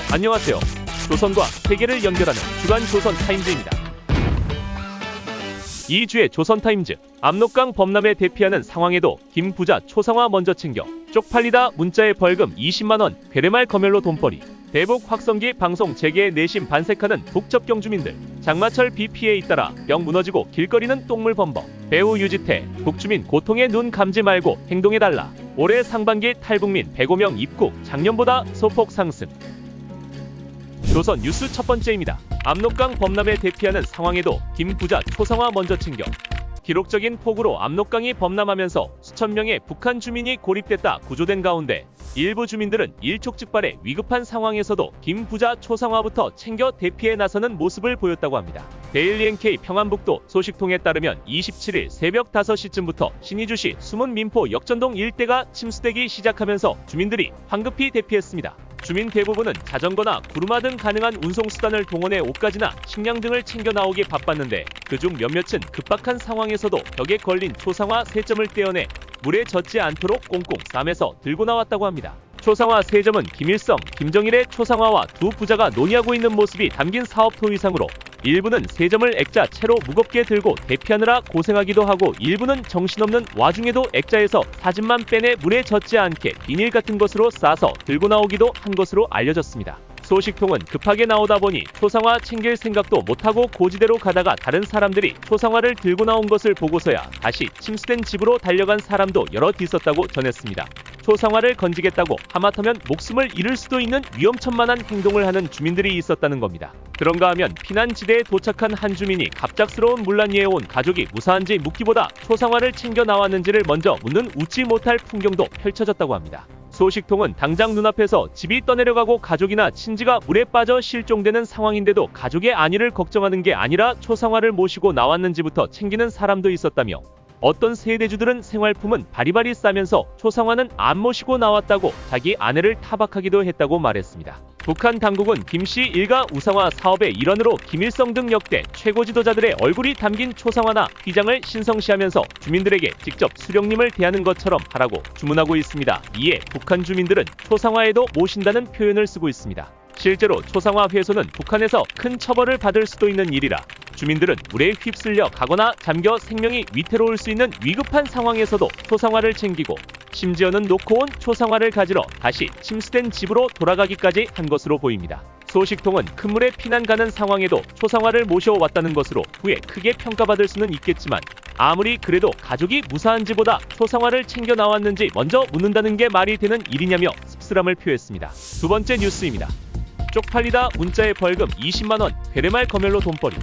안녕하세요. 조선과 세계를 연결하는 주간 조선타임즈입니다. 2주의 조선타임즈. 압록강 범람에 대피하는 상황에도 김 부자 초상화 먼저 챙겨 쪽팔리다. 문자에 벌금 20만원, 괴뢰말 검열로 돈벌이. 대북 확성기 방송 재개에 내심 반색하는 북접경 주민들. 장마철 비 피해에 잇따라 병 무너지고 길거리는 똥물 범벅. 배우 유지태, 북주민 고통에 눈 감지 말고 행동해달라. 올해 상반기 탈북민 105명 입국, 작년보다 소폭 상승. 조선 뉴스 첫 번째입니다. 압록강 범람에 대피하는 상황에도 김 부자 초상화 먼저 챙겨. 기록적인 폭우로 압록강이 범람하면서 수천 명의 북한 주민이 고립됐다 구조된 가운데 일부 주민들은 일촉즉발의 위급한 상황에서도 김 부자 초상화부터 챙겨 대피에 나서는 모습을 보였다고 합니다. 데일리 NK 평안북도 소식통에 따르면 27일 새벽 5시쯤부터 신의주시 숨은 민포 역전동 일대가 침수되기 시작하면서 주민들이 황급히 대피했습니다. 주민 대부분은 자전거나 구루마 등 가능한 운송수단을 동원해 옷가지나 식량 등을 챙겨 나오기 바빴는데 그중 몇몇은 급박한 상황에서도 벽에 걸린 초상화 3점을 떼어내 물에 젖지 않도록 꽁꽁 싸매서 들고 나왔다고 합니다. 초상화 3점은 김일성, 김정일의 초상화와 두 부자가 논의하고 있는 모습이 담긴 사업토 의상으로 일부는 3점을 액자 채로 무겁게 들고 대피하느라 고생하기도 하고 일부는 정신없는 와중에도 액자에서 사진만 빼내 물에 젖지 않게 비닐 같은 것으로 싸서 들고 나오기도 한 것으로 알려졌습니다. 소식통은 급하게 나오다 보니 초상화 챙길 생각도 못하고 고지대로 가다가 다른 사람들이 초상화를 들고 나온 것을 보고서야 다시 침수된 집으로 달려간 사람도 여럿 있었다고 전했습니다. 초상화를 건지겠다고 하마터면 목숨을 잃을 수도 있는 위험천만한 행동을 하는 주민들이 있었다는 겁니다. 그런가 하면 피난지대에 도착한 한 주민이 갑작스러운 문란위에 온 가족이 무사한지 묻기보다 초상화를 챙겨 나왔는지를 먼저 묻는 웃지 못할 풍경도 펼쳐졌다고 합니다. 소식통은 당장 눈앞에서 집이 떠내려가고 가족이나 친지가 물에 빠져 실종되는 상황인데도 가족의 안위를 걱정하는 게 아니라 초상화를 모시고 나왔는지부터 챙기는 사람도 있었다며 어떤 세대주들은 생활품은 바리바리 싸면서 초상화는 안 모시고 나왔다고 자기 아내를 타박하기도 했다고 말했습니다. 북한 당국은 김씨 일가 우상화 사업의 일환으로 김일성 등 역대 최고 지도자들의 얼굴이 담긴 초상화나 휘장을 신성시하면서 주민들에게 직접 수령님을 대하는 것처럼 하라고 주문하고 있습니다. 이에 북한 주민들은 초상화에도 모신다는 표현을 쓰고 있습니다. 실제로 초상화 훼손은 북한에서 큰 처벌을 받을 수도 있는 일이라 주민들은 물에 휩쓸려 가거나 잠겨 생명이 위태로울 수 있는 위급한 상황에서도 초상화를 챙기고 심지어는 놓고 온 초상화를 가지러 다시 침수된 집으로 돌아가기까지 한 것으로 보입니다. 소식통은 큰 물에 피난 가는 상황에도 초상화를 모셔왔다는 것으로 후에 크게 평가받을 수는 있겠지만 아무리 그래도 가족이 무사한지보다 초상화를 챙겨 나왔는지 먼저 묻는다는 게 말이 되는 일이냐며 씁쓸함을 표했습니다. 두 번째 뉴스입니다. 쪽팔리다. 문자에 벌금 20만원, 괴뢰말 검열로 돈벌이.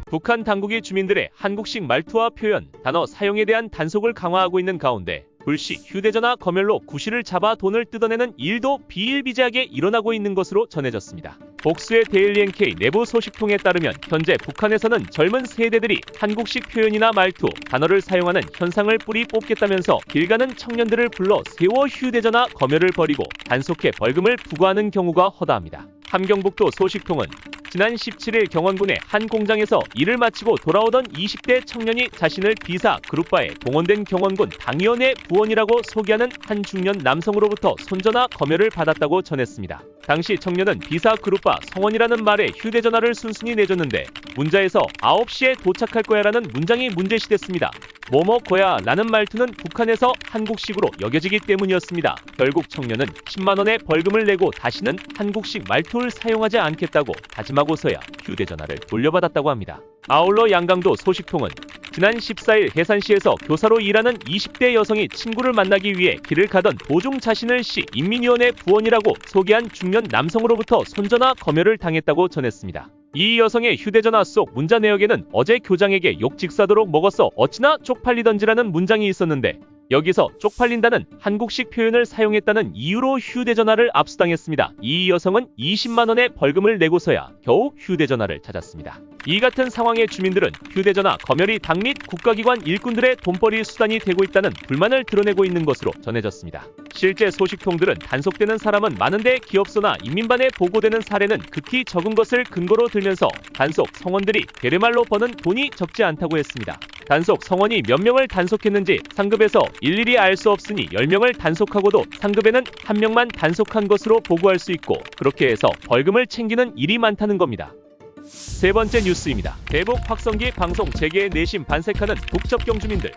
북한 당국이 주민들의 한국식 말투와 표현, 단어 사용에 대한 단속을 강화하고 있는 가운데 불시 휴대전화 검열로 구실을 잡아 돈을 뜯어내는 일도 비일비재하게 일어나고 있는 것으로 전해졌습니다. 복수의 데일리 NK 내부 소식통에 따르면 현재 북한에서는 젊은 세대들이 한국식 표현이나 말투, 단어를 사용하는 현상을 뿌리 뽑겠다면서 길 가는 청년들을 불러 세워 휴대전화 검열을 벌이고 단속해 벌금을 부과하는 경우가 허다합니다. 함경북도 소식통은 지난 17일 경원군의 한 공장에서 일을 마치고 돌아오던 20대 청년이 자신을 비사 그룹바에 동원된 경원군 당위원회 부원이라고 소개하는 한 중년 남성으로부터 손전화 검열을 받았다고 전했습니다. 당시 청년은 비사 그룹바 성원이라는 말에 휴대전화를 순순히 내줬는데 문자에서 9시에 도착할 거야 라는 문장이 문제시됐습니다. 뭐뭐 거야 라는 말투는 북한에서 한국식으로 여겨지기 때문이었습니다. 결국 청년은 10만원의 벌금을 내고 다시는 한국식 말투를 사용하지 않겠다고 다짐하고서야 휴대전화를 돌려받았다고 합니다. 아울러 양강도 소식통은 지난 14일 해산시에서 교사로 일하는 20대 여성이 친구를 만나기 위해 길을 가던 도중 자신을 시 인민위원회 부원이라고 소개한 중년 남성으로부터 손전화 검열을 당했다고 전했습니다. 이 여성의 휴대전화 속 문자 내역에는 어제 교장에게 욕 직사도록 먹었어 어찌나 쪽팔리던지라는 문장이 있었는데 여기서 쪽팔린다는 한국식 표현을 사용했다는 이유로 휴대전화를 압수당했습니다. 이 여성은 20만원의 벌금을 내고서야 겨우 휴대전화를 찾았습니다. 이 같은 상황에 주민들은 휴대전화 검열이 당 및 국가기관 일꾼들의 돈벌이 수단이 되고 있다는 불만을 드러내고 있는 것으로 전해졌습니다. 실제 소식통들은 단속되는 사람은 많은데 기업소나 인민반에 보고되는 사례는 극히 적은 것을 근거로 들면서 단속 성원들이 괴뢰말로 버는 돈이 적지 않다고 했습니다. 단속 성원이 몇 명을 단속했는지 상급에서 일일이 알 수 없으니 10명을 단속하고도 상급에는 1명만 단속한 것으로 보고할 수 있고 그렇게 해서 벌금을 챙기는 일이 많다는 겁니다. 세 번째 뉴스입니다. 대북 확성기 방송 재개에 내심 반색하는 북접경 주민들.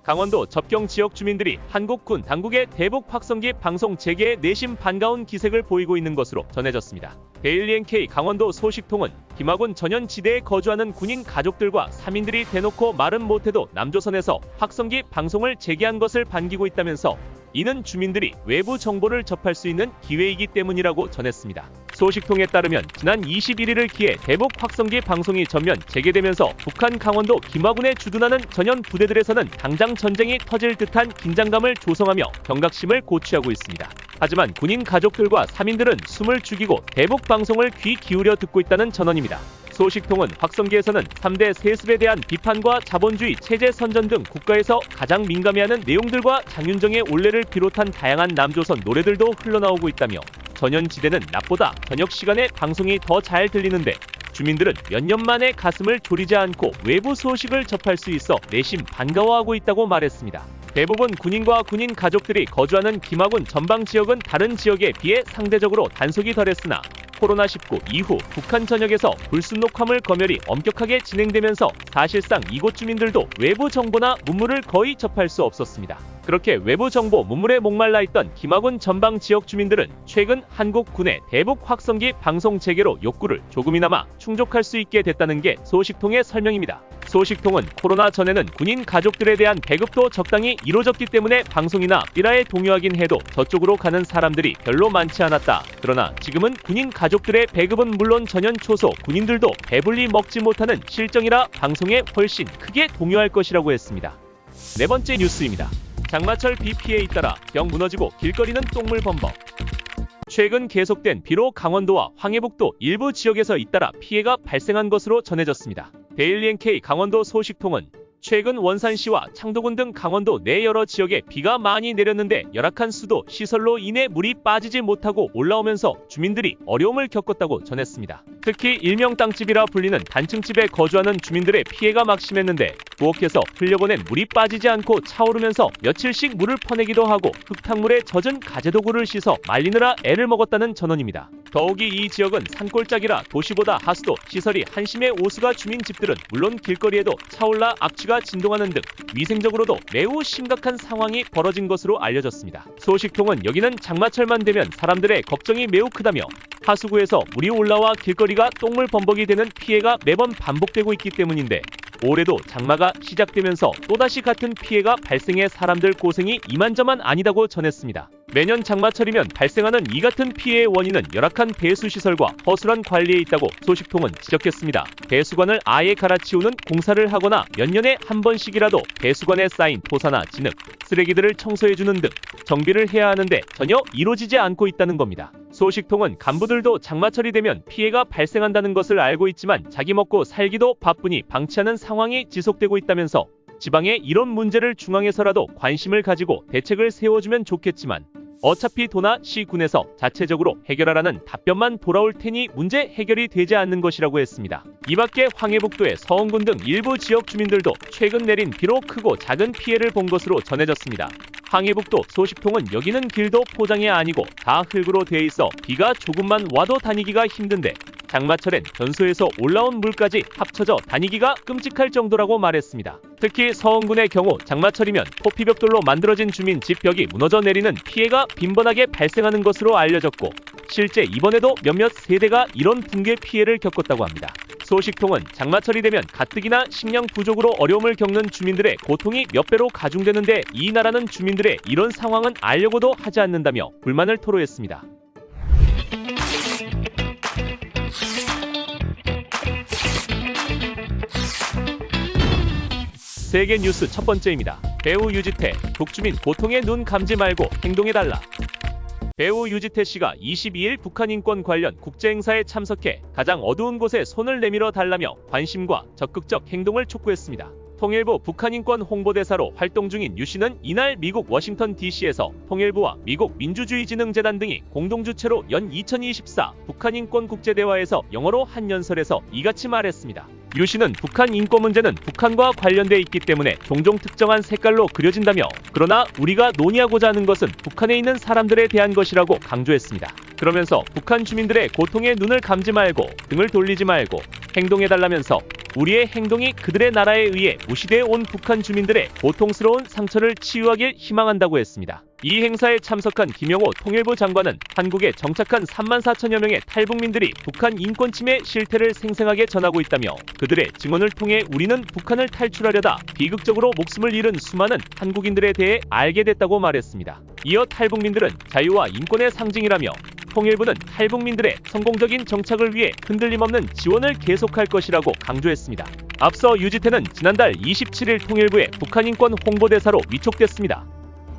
강원도 접경 지역 주민들이 한국군 당국의 대북 확성기 방송 재개에 내심 반가운 기색을 보이고 있는 것으로 전해졌습니다. 데일리 NK 강원도 소식통은 김학군 전현지대에 거주하는 군인 가족들과 사민들이 대놓고 말은 못해도 남조선에서 확성기 방송을 재개한 것을 반기고 있다면서 이는 주민들이 외부 정보를 접할 수 있는 기회이기 때문이라고 전했습니다. 소식통에 따르면 지난 21일을 기해 대북 확성기 방송이 전면 재개되면서 북한 강원도 김화군에 주둔하는 전현 부대들에서는 당장 전쟁이 터질 듯한 긴장감을 조성하며 경각심을 고취하고 있습니다. 하지만 군인 가족들과 사민들은 숨을 죽이고 대북 방송을 귀 기울여 듣고 있다는 전언입니다. 소식통은 확성기에서는 3대 세습에 대한 비판과 자본주의 체제 선전 등 국가에서 가장 민감해하는 내용들과 장윤정의 올레를 비롯한 다양한 남조선 노래들도 흘러나오고 있다며 전현지대는 낮보다 저녁 시간에 방송이 더 잘 들리는데 주민들은 몇 년 만에 가슴을 졸이지 않고 외부 소식을 접할 수 있어 내심 반가워하고 있다고 말했습니다. 대부분 군인과 군인 가족들이 거주하는 김화군 전방 지역은 다른 지역에 비해 상대적으로 단속이 덜했으나 코로나19 이후 북한 전역에서 불순록화물 검열이 엄격하게 진행되면서 사실상 이곳 주민들도 외부 정보나 문물을 거의 접할 수 없었습니다. 그렇게 외부 정보 문물에 목말라 있던 김화군 전방 지역 주민들은 최근 한국군의 대북 확성기 방송 재개로 욕구를 조금이나마 충족할 수 있게 됐다는 게 소식통의 설명입니다. 소식통은 코로나 전에는 군인 가족들에 대한 배급도 적당히 이루어졌기 때문에 방송이나 삐라에 동요하긴 해도 저쪽으로 가는 사람들이 별로 많지 않았다. 그러나 지금은 군인 가족들의 배급은 물론 전현 초소 군인들도 배불리 먹지 못하는 실정이라 방송에 훨씬 크게 동요할 것이라고 했습니다. 네 번째 뉴스입니다. 장마철 비 피해에 잇따라 경 무너지고 길거리는 똥물 범벅. 최근 계속된 비로 강원도와 황해북도 일부 지역에서 잇따라 피해가 발생한 것으로 전해졌습니다. 데일리 NK 강원도 소식통은 최근 원산시와 창도군 등 강원도 내 여러 지역에 비가 많이 내렸는데 열악한 수도 시설로 인해 물이 빠지지 못하고 올라오면서 주민들이 어려움을 겪었다고 전했습니다. 특히 일명 땅집이라 불리는 단층집에 거주하는 주민들의 피해가 막심했는데 부엌에서 흘려보낸 물이 빠지지 않고 차오르면서 며칠씩 물을 퍼내기도 하고 흙탕물에 젖은 가재도구를 씻어 말리느라 애를 먹었다는 전언입니다. 더욱이 이 지역은 산골짜기라 도시보다 하수도 시설이 한심해 오수가 주민 집들은 물론 길거리에도 차올라 악취가 진동하는 등 위생적으로도 매우 심각한 상황이 벌어진 것으로 알려졌습니다. 소식통은 여기는 장마철만 되면 사람들의 걱정이 매우 크다며 하수구에서 물이 올라와 길거리가 똥물 범벅이 되는 피해가 매번 반복되고 있기 때문인데 올해도 장마가 시작되면서 또다시 같은 피해가 발생해 사람들 고생이 이만저만 아니다고 전했습니다. 매년 장마철이면 발생하는 이 같은 피해의 원인은 열악한 배수시설과 허술한 관리에 있다고 소식통은 지적했습니다. 배수관을 아예 갈아치우는 공사를 하거나 몇 년에 한 번씩이라도 배수관에 쌓인 토사나 진흙, 쓰레기들을 청소해주는 등 정비를 해야 하는데 전혀 이루어지지 않고 있다는 겁니다. 소식통은 간부들도 장마철이 되면 피해가 발생한다는 것을 알고 있지만 자기 먹고 살기도 바쁘니 방치하는 상황이 지속되고 있다면서 지방의 이런 문제를 중앙에서라도 관심을 가지고 대책을 세워주면 좋겠지만 어차피 도나 시군에서 자체적으로 해결하라는 답변만 돌아올 테니 문제 해결이 되지 않는 것이라고 했습니다. 이밖에 황해북도의 서원군 등 일부 지역 주민들도 최근 내린 비로 크고 작은 피해를 본 것으로 전해졌습니다. 황해북도 소식통은 여기는 길도 포장이 아니고 다 흙으로 되어 있어 비가 조금만 와도 다니기가 힘든데 장마철엔 변소에서 올라온 물까지 합쳐져 다니기가 끔찍할 정도라고 말했습니다. 특히 서원군의 경우 장마철이면 포피벽돌로 만들어진 주민 집 벽이 무너져 내리는 피해가 빈번하게 발생하는 것으로 알려졌고 실제 이번에도 몇몇 세대가 이런 붕괴 피해를 겪었다고 합니다. 소식통은 장마철이 되면 가뜩이나 식량 부족으로 어려움을 겪는 주민들의 고통이 몇 배로 가중되는데 이 나라는 주민들의 이런 상황은 알려고도 하지 않는다며 불만을 토로했습니다. 세계 뉴스 첫 번째입니다. 배우 유지태, 북주민 고통에 눈 감지 말고 행동해달라. 배우 유지태 씨가 22일 북한 인권 관련 국제행사에 참석해 가장 어두운 곳에 손을 내밀어 달라며 관심과 적극적 행동을 촉구했습니다. 통일부 북한인권 홍보대사로 활동 중인 유 씨는 이날 미국 워싱턴 DC에서 통일부와 미국 민주주의진흥재단 등이 공동주최로 연 2024 북한인권 국제대화에서 영어로 한 연설에서 이같이 말했습니다. 유 씨는 북한 인권 문제는 북한과 관련돼 있기 때문에 종종 특정한 색깔로 그려진다며, 그러나 우리가 논의하고자 하는 것은 북한에 있는 사람들에 대한 것이라고 강조했습니다. 그러면서 북한 주민들의 고통에 눈을 감지 말고 등을 돌리지 말고 행동해달라면서 우리의 행동이 그들의 나라에 의해 무시되어 온 북한 주민들의 고통스러운 상처를 치유하길 희망한다고 했습니다. 이 행사에 참석한 김영호 통일부 장관은 한국에 정착한 3만 4천여 명의 탈북민들이 북한 인권 침해 실태를 생생하게 전하고 있다며, 그들의 증언을 통해 우리는 북한을 탈출하려다 비극적으로 목숨을 잃은 수많은 한국인들에 대해 알게 됐다고 말했습니다. 이어 탈북민들은 자유와 인권의 상징이라며 통일부는 탈북민들의 성공적인 정착을 위해 흔들림 없는 지원을 계속할 것이라고 강조했습니다. 앞서 유지태는 지난달 27일 통일부의 북한 인권 홍보대사로 위촉됐습니다.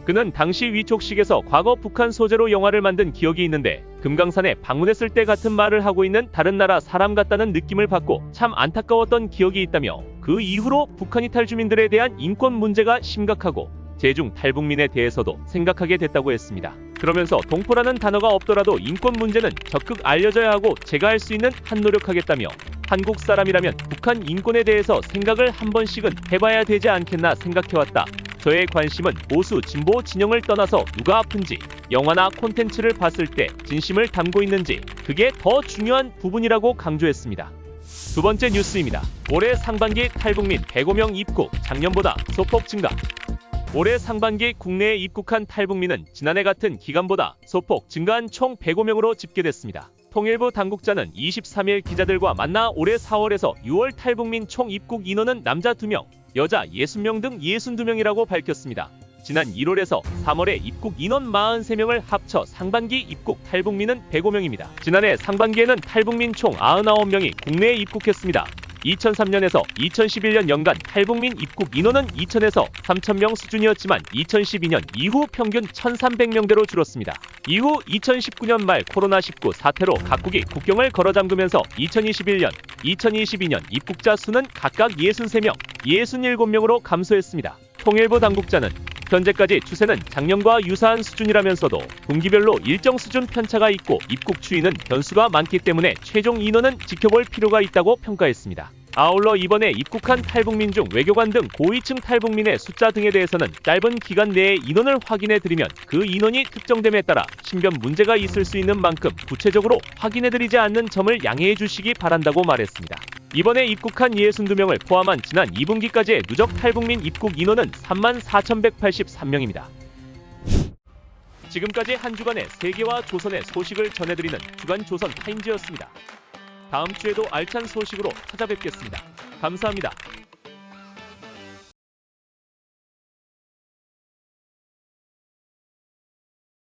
그는 당시 위촉식에서 과거 북한 소재로 영화를 만든 기억이 있는데 금강산에 방문했을 때 같은 말을 하고 있는 다른 나라 사람 같다는 느낌을 받고 참 안타까웠던 기억이 있다며, 그 이후로 북한 이탈 주민들에 대한 인권 문제가 심각하고 제중 탈북민에 대해서도 생각하게 됐다고 했습니다. 그러면서 동포라는 단어가 없더라도 인권 문제는 적극 알려져야 하고 제가 할 수 있는 한 노력하겠다며, 한국 사람이라면 북한 인권에 대해서 생각을 한 번씩은 해봐야 되지 않겠나 생각해왔다. 저의 관심은 보수 진보 진영을 떠나서 누가 아픈지, 영화나 콘텐츠를 봤을 때 진심을 담고 있는지, 그게 더 중요한 부분이라고 강조했습니다. 두 번째 뉴스입니다. 올해 상반기 탈북민 105명 입국, 작년보다 소폭 증가. 올해 상반기 국내에 입국한 탈북민은 지난해 같은 기간보다 소폭 증가한 총 105명으로 집계됐습니다. 통일부 당국자는 23일 기자들과 만나 올해 4월에서 6월 탈북민 총 입국 인원은 남자 2명, 여자 60명 등 62명이라고 밝혔습니다. 지난 1월에서 3월에 입국 인원 43명을 합쳐 상반기 입국 탈북민은 105명입니다. 지난해 상반기에는 탈북민 총 99명이 국내에 입국했습니다. 2003년에서 2011년 연간 탈북민 입국 인원은 2,000에서 3,000명 수준이었지만 2012년 이후 평균 1,300명대로 줄었습니다. 이후 2019년 말 코로나19 사태로 각국이 국경을 걸어 잠그면서 2021년, 2022년 입국자 수는 각각 63명, 67명으로 감소했습니다. 통일부 당국자는 현재까지 추세는 작년과 유사한 수준이라면서도 분기별로 일정 수준 편차가 있고 입국 추이는 변수가 많기 때문에 최종 인원은 지켜볼 필요가 있다고 평가했습니다. 아울러 이번에 입국한 탈북민 중 외교관 등 고위층 탈북민의 숫자 등에 대해서는 짧은 기간 내에 인원을 확인해드리면 그 인원이 특정됨에 따라 신변 문제가 있을 수 있는 만큼 구체적으로 확인해드리지 않는 점을 양해해 주시기 바란다고 말했습니다. 이번에 입국한 62명을 포함한 지난 2분기까지의 누적 탈북민 입국 인원은 34,183명입니다. 지금까지 한 주간의 세계와 조선의 소식을 전해드리는 주간 조선 타임즈였습니다. 다음 주에도 알찬 소식으로 찾아뵙겠습니다. 감사합니다.